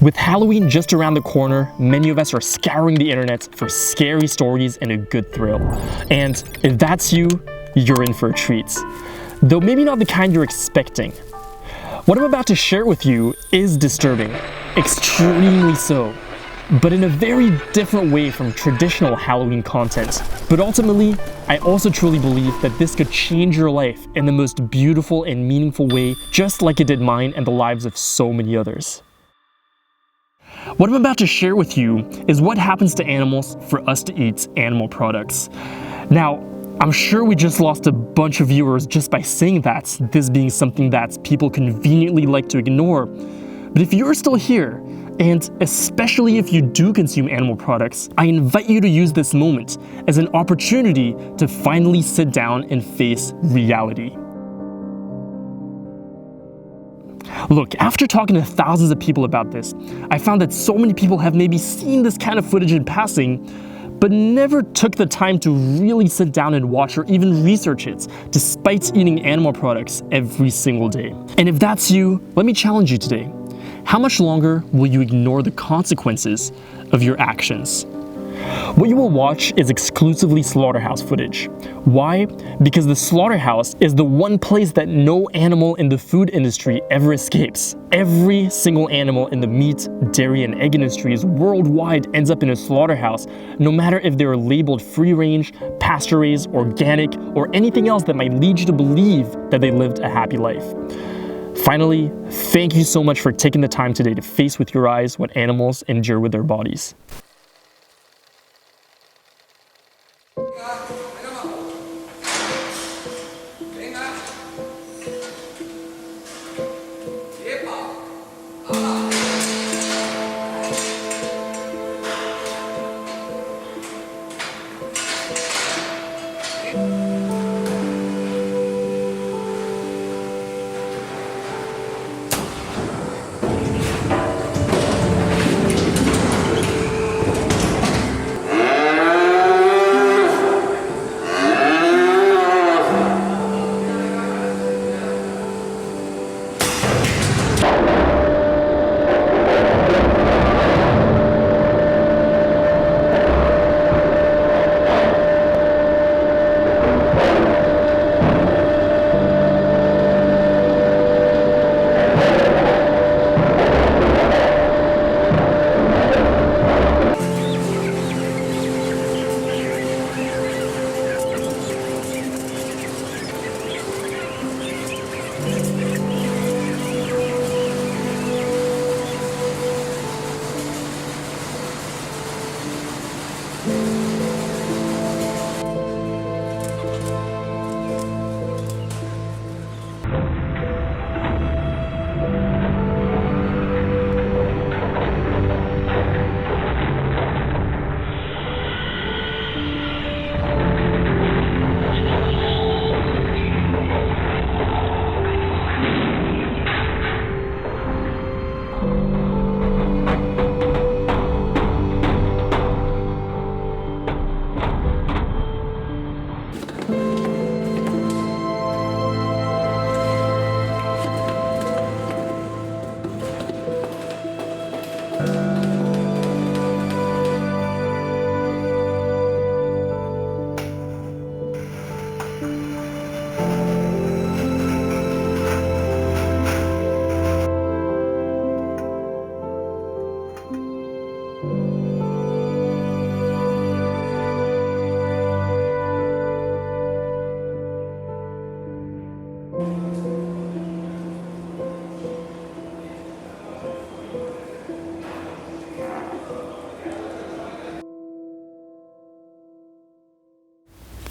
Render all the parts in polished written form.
With Halloween just around the corner, many of us are scouring the internet for scary stories and a good thrill. And if that's you, you're in for a treat. Though maybe not the kind you're expecting. What I'm about to share with you is disturbing, extremely so, but in a very different way from traditional Halloween content. But ultimately, I also truly believe that this could change your life in the most beautiful and meaningful way, just like it did mine and the lives of so many others. What I'm about to share with you is what happens to animals for us to eat animal products. Now, I'm sure we just lost a bunch of viewers just by saying that, this being something that people conveniently like to ignore. But if you're still here, and especially if you do consume animal products, I invite you to use this moment as an opportunity to finally sit down and face reality. Look, after talking to thousands of people about this, I found that so many people have maybe seen this kind of footage in passing, but never took the time to really sit down and watch or even research it, despite eating animal products every single day. And if that's you, let me challenge you today. How much longer will you ignore the consequences of your actions? What you will watch is exclusively slaughterhouse footage. Why? Because the slaughterhouse is the one place that no animal in the food industry ever escapes. Every single animal in the meat, dairy, and egg industries worldwide ends up in a slaughterhouse, no matter if they're labeled free-range, pasture-raised, organic, or anything else that might lead you to believe that they lived a happy life. Finally, thank you so much for taking the time today to face with your eyes what animals endure with their bodies.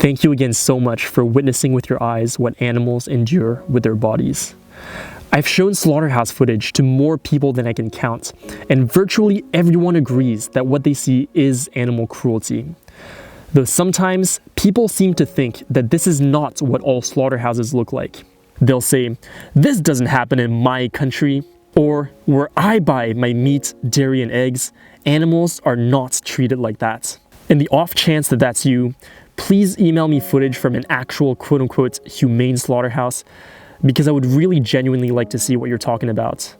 Thank you again so much for witnessing with your eyes what animals endure with their bodies. I've shown slaughterhouse footage to more people than I can count, and virtually everyone agrees that what they see is animal cruelty. Though sometimes people seem to think that this is not what all slaughterhouses look like. They'll say, "This doesn't happen in my country," or "Where I buy my meat, dairy, and eggs, animals are not treated like that." In the off chance that that's you, please email me footage from an actual quote-unquote humane slaughterhouse, because I would really genuinely like to see what you're talking about.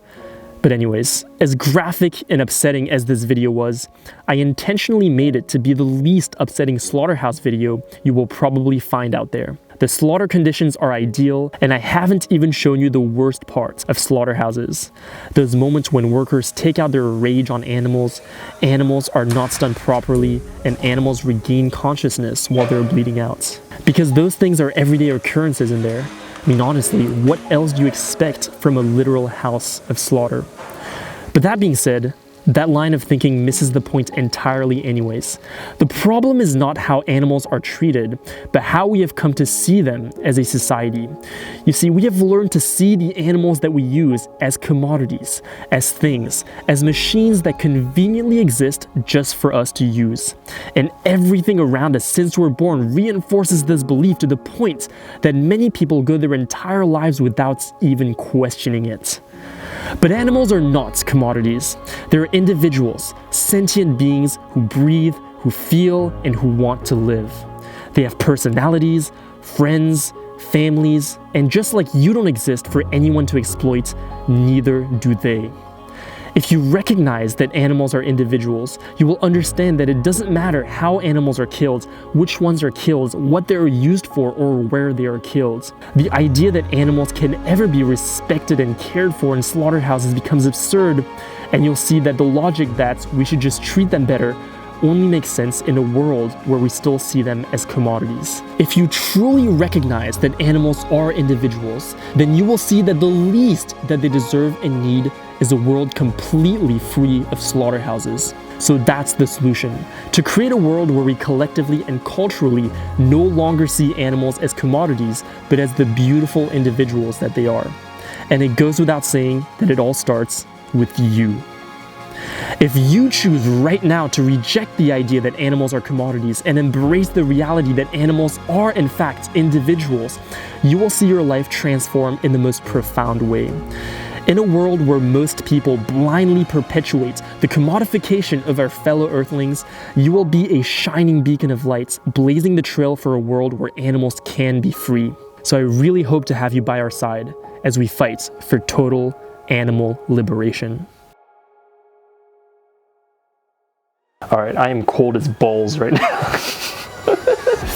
But anyways, as graphic and upsetting as this video was, I intentionally made it to be the least upsetting slaughterhouse video you will probably find out there. The slaughter conditions are ideal, and I haven't even shown you the worst parts of slaughterhouses. Those moments when workers take out their rage on animals, animals are not stunned properly, and animals regain consciousness while they're bleeding out. Because those things are everyday occurrences in there. I mean, honestly, what else do you expect from a literal house of slaughter? But that being said, that line of thinking misses the point entirely anyways. The problem is not how animals are treated, but how we have come to see them as a society. You see, we have learned to see the animals that we use as commodities, as things, as machines that conveniently exist just for us to use. And everything around us since we're born reinforces this belief to the point that many people go their entire lives without even questioning it. But animals are not commodities. They're individuals, sentient beings who breathe, who feel, and who want to live. They have personalities, friends, families, and just like you don't exist for anyone to exploit, neither do they. If you recognize that animals are individuals, you will understand that it doesn't matter how animals are killed, which ones are killed, what they are used for, or where they are killed. The idea that animals can ever be respected and cared for in slaughterhouses becomes absurd, and you'll see that the logic that we should just treat them better only makes sense in a world where we still see them as commodities. If you truly recognize that animals are individuals, then you will see that the least that they deserve and need is a world completely free of slaughterhouses. So that's the solution, to create a world where we collectively and culturally no longer see animals as commodities, but as the beautiful individuals that they are. And it goes without saying that it all starts with you. If you choose right now to reject the idea that animals are commodities and embrace the reality that animals are in fact individuals, you will see your life transform in the most profound way. In a world where most people blindly perpetuate the commodification of our fellow earthlings, you will be a shining beacon of light, blazing the trail for a world where animals can be free. So I really hope to have you by our side as we fight for total animal liberation. Alright, I am cold as balls right now.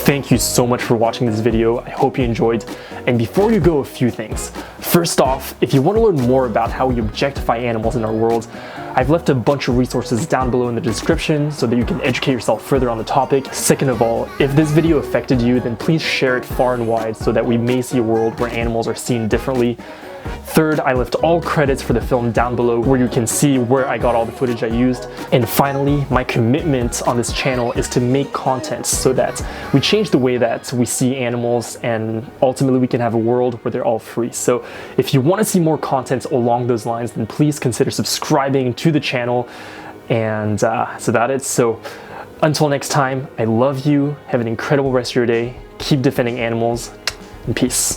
Thank you so much for watching this video. I hope you enjoyed. And before you go, a few things. First off, if you want to learn more about how we objectify animals in our world, I've left a bunch of resources down below in the description so that you can educate yourself further on the topic. Second of all, if this video affected you, then please share it far and wide so that we may see a world where animals are seen differently. Third, I left all credits for the film down below where you can see where I got all the footage I used. And finally, my commitment on this channel is to make content so that we change the way that we see animals and ultimately we can have a world where they're all free. So if you want to see more content along those lines, then please consider subscribing to the channel. And so that's it. So until next time, I love you. Have an incredible rest of your day. Keep defending animals, and peace.